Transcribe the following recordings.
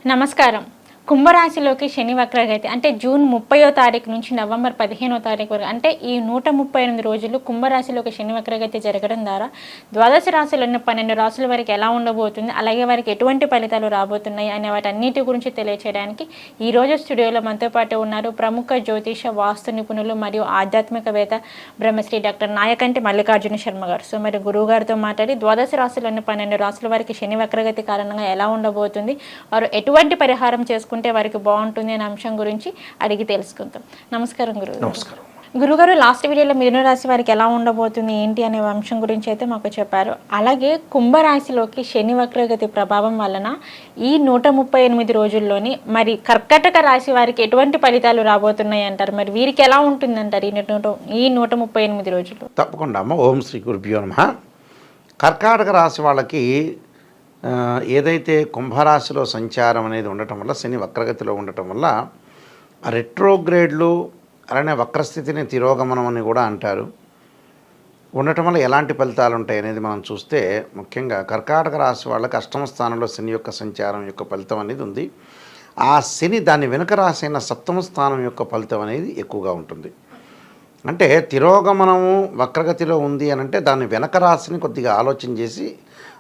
నమస్కారం. కుంభరాశిలోకి శని వక్రగతి అంటే జూన్ 30వ తారీఖు నుంచి నవంబర్ 15వ తారీఖు వరకు అంటే ఈ 138 రోజులు కుంభరాశిలోకి శని వక్రగతి జరగడం ద్వారా ద్వాదశ రాశులను 12 రాశుల వరకు ఎలా ఉండబోతుంది, అలాగే వారికి ఎటువంటి ఫలితాలు రాబోతున్నాయి అనే వాటన్నిటి గురించి తెలియచేయడానికి ఈరోజు స్టూడియోలో మనతో పాటు ఉన్నారు ప్రముఖ జ్యోతిష వాస్తు నిపుణులు మరియు ఆధ్యాత్మికవేత్త బ్రహ్మశ్రీ డాక్టర్ నాయకంటి మల్లికార్జున శర్మ గారు. సో మరి గురువు గారితో మాట్లాడి ద్వాదశ రాశులను 12 రాశుల వారికి శని వక్రగతి కారణంగా ఎలా ఉండబోతుంది, వారు ఎటువంటి పరిహారం చేసుకుంటే వారికి బాగుంటుంది అనే అంశం గురించి అడిగి తెలుసుకుందాం. నమస్కారం గురువు. నమస్కారం గురుగారు, లాస్ట్ వీడియోలో మిథున రాశి వారికి ఎలా ఉండబోతుంది ఏంటి అనే అంశం గురించి అయితే మాకు చెప్పారు. అలాగే కుంభరాశిలోకి శని వక్రగతి ప్రభావం వలన ఈ 138 రోజుల్లోని మరి కర్కాటక రాశి వారికి ఎటువంటి ఫలితాలు రాబోతున్నాయి అంటారు? మరి వీరికి ఎలా ఉంటుందంటారు ఈ 138 రోజులు? తప్పకుండా అమ్మ. ఓం శ్రీ గురుభ్యో నమః. కర్కాటక రాశి వాళ్ళకి ఏదైతే కుంభరాశిలో సంచారం అనేది ఉండటం వల్ల, శని వక్రగతిలో ఉండటం వల్ల రెట్రోగ్రేడ్లు అలానే వక్రస్థితిని తిరోగమనం అని కూడా అంటారు, ఉండటం వల్ల ఎలాంటి ఫలితాలు ఉంటాయి అనేది మనం చూస్తే, ముఖ్యంగా కర్కాటక రాశి వాళ్ళకి అష్టమ స్థానంలో శని యొక్క సంచారం యొక్క ఫలితం అనేది ఉంది. ఆ శని దాని వెనుక రాశి అయిన సప్తమ స్థానం యొక్క ఫలితం అనేది ఎక్కువగా ఉంటుంది. అంటే తిరోగమనము వక్రగతిలో ఉంది అని అంటే దాని వెనక రాశిని కొద్దిగా ఆలోచన చేసి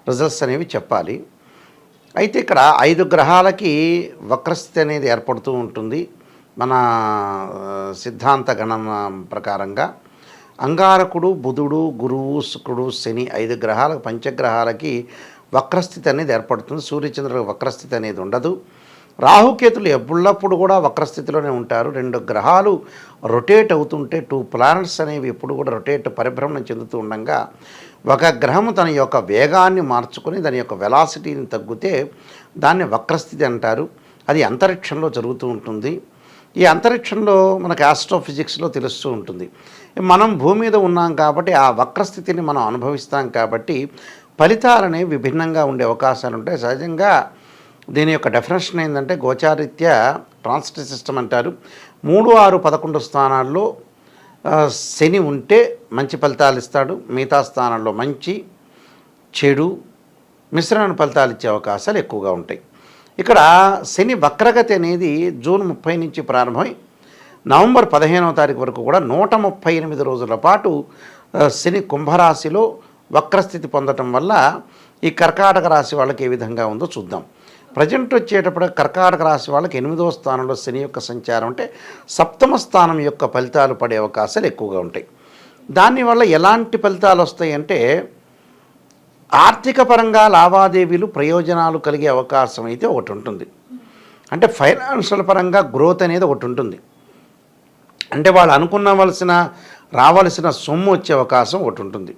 రిజల్ట్స్ అనేవి చెప్పాలి. అయితే ఇక్కడ 5 గ్రహాలకి వక్రస్థితి అనేది ఏర్పడుతూ ఉంటుంది. మన సిద్ధాంత గణన ప్రకారంగా అంగారకుడు, బుధుడు, గురువు, శుక్రుడు, శని 5 గ్రహాలకు, పంచగ్రహాలకి వక్రస్థితి అనేది ఏర్పడుతుంది. సూర్యచంద్రుల వక్రస్థితి అనేది ఉండదు. రాహుకేతులు ఎప్పుడప్పుడు కూడా వక్రస్థితిలోనే ఉంటారు. 2 గ్రహాలు రొటేట్ అవుతుంటే, 2 ప్లానెట్స్ అనేవి ఎప్పుడు కూడా పరిభ్రమణం చెందుతూ ఉండగా ఒక గ్రహము తన యొక్క వేగాన్ని మార్చుకొని దాని యొక్క వెలాసిటీని తగ్గితే దాన్ని వక్రస్థితి అంటారు. అది అంతరిక్షంలో జరుగుతూ ఉంటుంది. ఈ అంతరిక్షంలో మనకు ఆస్ట్రోఫిజిక్స్లో తెలుస్తూ ఉంటుంది. మనం భూమి మీద ఉన్నాం కాబట్టి ఆ వక్రస్థితిని మనం అనుభవిస్తాం కాబట్టి ఫలితాలనేవి విభిన్నంగా ఉండే అవకాశాలు ఉంటాయి. సహజంగా దీని యొక్క డెఫినేషన్ ఏంటంటే గోచారీత్యా ట్రాన్సిట్ సిస్టమ్ అంటారు. 3, 6, 11 స్థానాల్లో శని ఉంటే మంచి ఫలితాలు ఇస్తాడు. మిగతా స్థానాల్లో మంచి, చెడు, మిశ్రమ ఫలితాలు ఇచ్చే అవకాశాలు ఎక్కువగా ఉంటాయి. ఇక్కడ శని వక్రగతి అనేది జూన్ 30 నుంచి ప్రారంభమై నవంబర్ 15వ తారీఖు వరకు కూడా 138 రోజుల పాటు శని కుంభరాశిలో వక్రస్థితి పొందటం వల్ల ఈ కర్కాటక రాశి వాళ్ళకి ఏ విధంగా ఉందో చూద్దాం. ప్రజెంట్ వచ్చేటప్పుడు కర్కాటక రాశి వాళ్ళకి 8వ స్థానంలో శని యొక్క సంచారం అంటే సప్తమ స్థానం యొక్క ఫలితాలు పడే అవకాశాలు ఎక్కువగా ఉంటాయి. దానివల్ల ఎలాంటి ఫలితాలు వస్తాయి అంటే ఆర్థిక పరంగా లావాదేవీలు, ప్రయోజనాలు కలిగే అవకాశం అయితే ఒకటి ఉంటుంది. అంటే ఫైనాన్షియల్ పరంగా గ్రోత్ అనేది ఒకటి ఉంటుంది. అంటే వాళ్ళు రావాల్సిన సొమ్ము వచ్చే అవకాశం ఒకటి ఉంటుంది.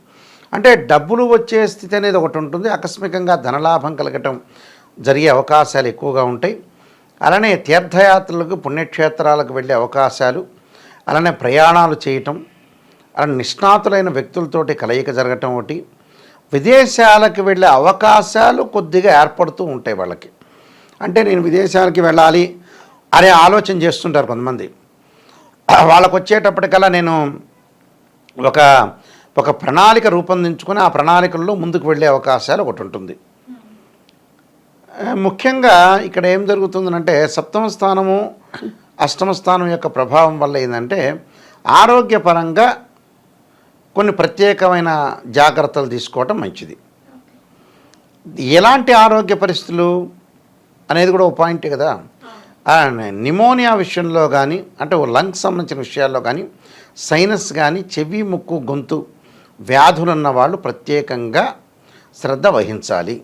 అంటే డబ్బులు వచ్చే స్థితి అనేది ఒకటి ఉంటుంది. ఆకస్మికంగా ధనలాభం కలగటం జరిగే అవకాశాలు ఎక్కువగా ఉంటాయి. అలానే తీర్థయాత్రలకు, పుణ్యక్షేత్రాలకు వెళ్ళే అవకాశాలు, అలానే ప్రయాణాలు చేయటం, అలానే నిష్ణాతులైన వ్యక్తులతోటి కలయిక జరగటం ఒకటి, విదేశాలకు వెళ్ళే అవకాశాలు కొద్దిగా ఏర్పడుతూ ఉంటాయి వాళ్ళకి. అంటే నేను విదేశాలకి వెళ్ళాలి అనే ఆలోచన చేస్తుంటారు కొంతమంది. వాళ్ళకు వచ్చేటప్పటికల్లా నేను ఒక ప్రణాళిక రూపొందించుకొని ఆ ప్రణాళికల్లో ముందుకు వెళ్ళే అవకాశాలు ఒకటి ఉంటుంది. ముఖ్యంగా ఇక్కడ ఏం జరుగుతుందంటే సప్తమ స్థానము, అష్టమ స్థానం యొక్క ప్రభావం వల్ల ఏంటంటే ఆరోగ్యపరంగా కొన్ని ప్రత్యేకమైన జాగ్రత్తలు తీసుకోవటం మంచిది. ఎలాంటి ఆరోగ్య పరిస్థితులు అనేది కూడా ఒక పాయింట్ కదా. నిమోనియా విషయంలో కానీ, అంటే లంగ్స్ సంబంధించిన విషయాల్లో కానీ, సైనస్ కానీ, చెవి, ముక్కు, గొంతు వ్యాధులున్న వాళ్ళు ప్రత్యేకంగా శ్రద్ధ వహించాలి.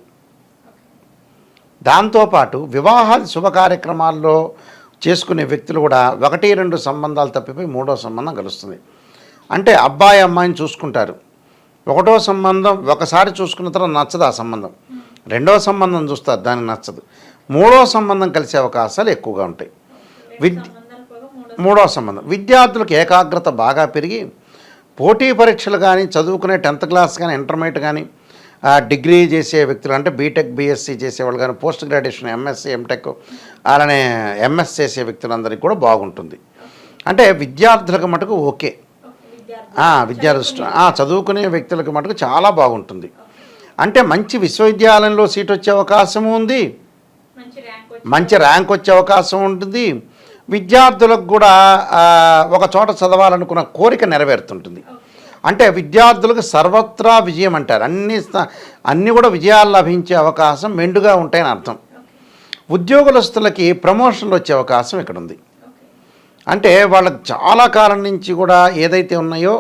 దాంతోపాటు వివాహాది శుభ కార్యక్రమాల్లో చేసుకునే వ్యక్తులు కూడా 1, 2 సంబంధాలు తప్పిపోయి 3వ సంబంధం కలుస్తుంది. అంటే అబ్బాయి అమ్మాయిని చూసుకుంటారు. 1వ సంబంధం ఒకసారి చూసుకున్న తర్వాత నచ్చదు ఆ సంబంధం. 2వ సంబంధం చూస్తారు, దానికి నచ్చదు. 3వ సంబంధం కలిసే అవకాశాలు ఎక్కువగా ఉంటాయి. 3వ సంబంధం విద్యార్థులకు ఏకాగ్రత బాగా పెరిగి పోటీ పరీక్షలు కానీ, చదువుకునే 10th క్లాస్ కానీ, ఇంటర్మీడియట్ కానీ, డిగ్రీ చేసే వ్యక్తులు అంటే బీటెక్, బీఎస్సీ చేసేవాళ్ళు కానీ, పోస్ట్ గ్రాడ్యుయేషన్, ఎంఎస్సీ, ఎంటెక్, అలానే ఎంఎస్ చేసే వ్యక్తులందరికీ కూడా బాగుంటుంది. అంటే విద్యార్థులకు మటుకు ఓకే, విద్యార్థులు చదువుకునే వ్యక్తులకు మటుకు చాలా బాగుంటుంది. అంటే మంచి విశ్వవిద్యాలయంలో సీట్ వచ్చే అవకాశం ఉంది, మంచి ర్యాంక్ వచ్చే అవకాశం ఉంటుంది. విద్యార్థులకు కూడా ఒక చోట చదవాలనుకున్న కోరిక నెరవేరుతుంటుంది. అంటే విద్యార్థులకు సర్వత్రా విజయం అంటారు. అన్నీ కూడా విజయాలు లభించే అవకాశం మెండుగా ఉంటాయని అర్థం. ఉద్యోగస్తులకి ప్రమోషన్లు వచ్చే అవకాశం ఇక్కడ ఉంది. అంటే వాళ్ళకి చాలా కాలం నుంచి కూడా ఏదైతే ఉన్నాయో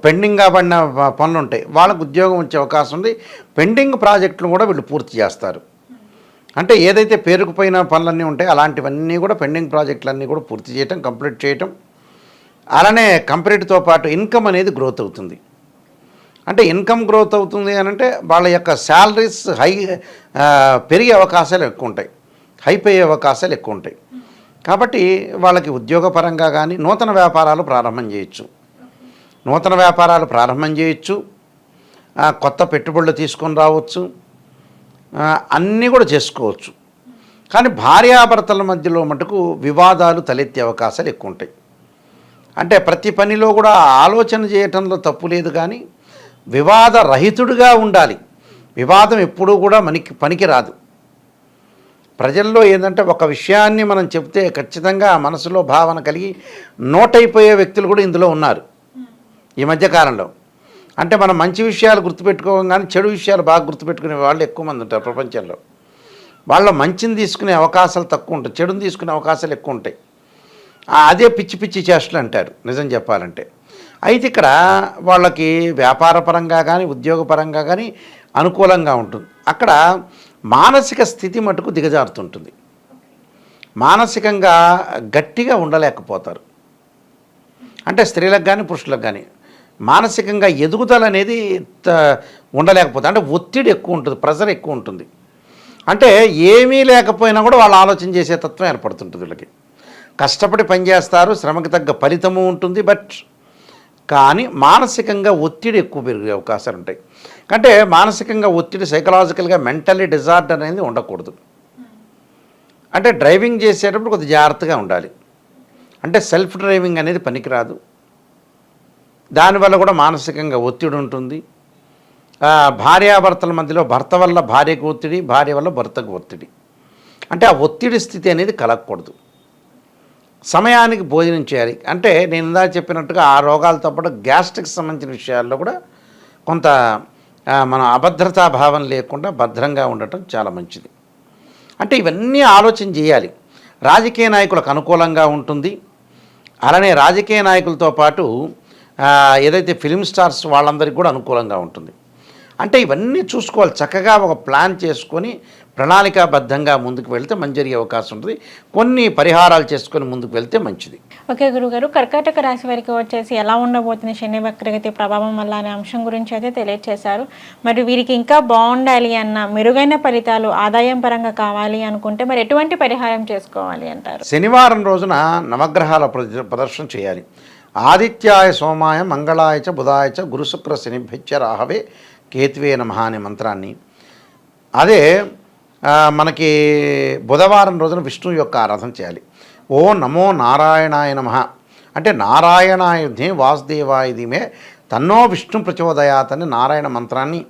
పెండింగ్గా పడిన పనులు ఉంటాయి, వాళ్ళకు ఉద్యోగం వచ్చే అవకాశం ఉంది. పెండింగ్ ప్రాజెక్టులు కూడా వీళ్ళు పూర్తి చేస్తారు. అంటే ఏదైతే పేరుకుపోయిన పనులన్నీ ఉంటాయో అలాంటివన్నీ కూడా పెండింగ్ ప్రాజెక్టులన్నీ కూడా పూర్తి చేయటం, కంప్లీట్ చేయటం. అలానే కంపెనీతో పాటు ఇన్కమ్ అనేది గ్రోత్ అవుతుంది. అంటే ఇన్కమ్ గ్రోత్ అవుతుంది అని అంటే వాళ్ళ యొక్క శాలరీస్ పెరిగే అవకాశాలు ఎక్కువ ఉంటాయి, హైప్ అయ్యే అవకాశాలు ఎక్కువ ఉంటాయి. కాబట్టి వాళ్ళకి ఉద్యోగపరంగా కానీ నూతన వ్యాపారాలు ప్రారంభం చేయొచ్చు, కొత్త పెట్టుబడులు తీసుకొని రావచ్చు, అన్నీ కూడా చేసుకోవచ్చు. కానీ భార్యాభర్తల మధ్యలో మటుకు వివాదాలు తలెత్తే అవకాశాలు ఎక్కువ ఉంటాయి. అంటే ప్రతి పనిలో కూడా ఆలోచన చేయటంలో తప్పు లేదు, కానీ వివాద రహితుడిగా ఉండాలి. వివాదం ఎప్పుడూ కూడా పనికి రాదు. ప్రజల్లో ఏంటంటే ఒక విషయాన్ని మనం చెప్తే ఖచ్చితంగా మనసులో భావన కలిగి నోటైపోయే వ్యక్తులు కూడా ఇందులో ఉన్నారు ఈ మధ్యకాలంలో. అంటే మనం మంచి విషయాలు గుర్తుపెట్టుకోవం కానీ చెడు విషయాలు బాగా గుర్తుపెట్టుకునే వాళ్ళు ఎక్కువ మంది ఉంటారు ప్రపంచంలో. వాళ్ళ మంచిని తీసుకునే అవకాశాలు తక్కువ ఉంటాయి, చెడుని తీసుకునే అవకాశాలు ఎక్కువ ఉంటాయి. అదే పిచ్చి పిచ్చి చేష్టలు అంటారు నిజం చెప్పాలంటే. అయితే ఇక్కడ వాళ్ళకి వ్యాపారపరంగా కానీ ఉద్యోగపరంగా కానీ అనుకూలంగా ఉంటుంది. అక్కడ మానసిక స్థితి మటుకు దిగజారుతుంటుంది. మానసికంగా గట్టిగా ఉండలేకపోతారు. అంటే స్త్రీలకు కానీ పురుషులకు కానీ మానసికంగా ఎదుగుదల అనేది ఉండలేకపోతారు. అంటే ఒత్తిడి ఎక్కువ ఉంటుంది, ప్రెజర్ ఎక్కువ ఉంటుంది. అంటే ఏమీ లేకపోయినా కూడా వాళ్ళు ఆలోచన చేసే తత్వం ఏర్పడుతుంటుంది. వీళ్ళకి కష్టపడి పనిచేస్తారు, శ్రమకు తగ్గ ఫలితము ఉంటుంది, బట్ కానీ మానసికంగా ఒత్తిడి ఎక్కువ పెరిగే అవకాశాలు ఉంటాయి. అంటే మానసికంగా ఒత్తిడి సైకలాజికల్గా మెంటల్లీ డిజార్డర్ అనేది ఉండకూడదు. అంటే డ్రైవింగ్ చేసేటప్పుడు కొద్దిగా జాగ్రత్తగా ఉండాలి. అంటే సెల్ఫ్ డ్రైవింగ్ అనేది పనికిరాదు. దానివల్ల కూడా మానసికంగా ఒత్తిడి ఉంటుంది. భార్యాభర్తల మధ్యలో భర్త వల్ల భార్యకు ఒత్తిడి, భార్య వల్ల భర్తకు ఒత్తిడి. అంటే ఆ ఒత్తిడి స్థితి అనేది కలగకూడదు. సమయానికి భోజనం చేయాలి. అంటే నేను ఇందా చెప్పినట్టుగా ఆ రోగాలతో పాటు గ్యాస్ట్రిక్ సంబంధించిన విషయాల్లో కూడా కొంత మన అభద్రతా భావం లేకుండా భద్రంగా ఉండటం చాలా మంచిది. అంటే ఇవన్నీ ఆలోచన చేయాలి. రాజకీయ నాయకులకు అనుకూలంగా ఉంటుంది. అలానే రాజకీయ నాయకులతో పాటు ఏదైతే ఫిలిం స్టార్స్ వాళ్ళందరికీ కూడా అనుకూలంగా ఉంటుంది. అంటే ఇవన్నీ చూసుకోవాలి. చక్కగా ఒక ప్లాన్ చేసుకొని ప్రణాళికాబద్ధంగా ముందుకు వెళ్తే మంచి జరిగే అవకాశం ఉంటుంది. కొన్ని పరిహారాలు చేసుకొని ముందుకు వెళ్తే మంచిది. ఓకే గురుగారు, కర్కాటక రాశి వారికి వచ్చేసి ఎలా ఉండబోతుంది శని వక్రగతి ప్రభావం వల్ల అనే అంశం గురించి అయితే తెలియజేశారు. మరి వీరికి ఇంకా బాగుండాలి అన్న మెరుగైన ఫలితాలు ఆదాయం పరంగా కావాలి అనుకుంటే మరి ఎటువంటి పరిహారం చేసుకోవాలి అంటారు? శనివారం రోజున నవగ్రహాల ప్రదర్శన చేయాలి. ఆదిత్యాయ సోమాయ మంగళాయ చ బుధాయ చ గురు శుక్ర శనిభ్యచ్చ రాహవే కేతువే నమః అనే మంత్రాన్ని, అదే మనకి బుధవారం రోజున విష్ణువు యొక్క ఆరాధన చేయాలి. ఓ నమో నారాయణాయ నమః అంటే నారాయణాయ ధీమే వాసుదేవాయ ధీమే తన్నో విష్ణు ప్రచోదయాత్ అని నారాయణ మంత్రాన్ని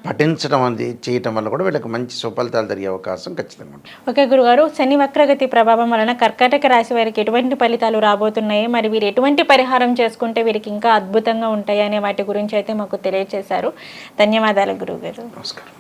పఠించడం అనేది చేయటం వల్ల కూడా వీళ్ళకి మంచి సుఫలితాలు జరిగే అవకాశం ఖచ్చితంగా ఉంటుంది. ఓకే గురుగారు, శని వక్రగతి ప్రభావం వలన కర్కాటక రాశి వారికి ఎటువంటి ఫలితాలు రాబోతున్నాయి, మరి వీరు ఎటువంటి పరిహారం చేసుకుంటే వీరికి ఇంకా అద్భుతంగా ఉంటాయి అనే వాటి గురించి అయితే మాకు తెలియజేశారు. ధన్యవాదాలు గురుగారు. నమస్కారం.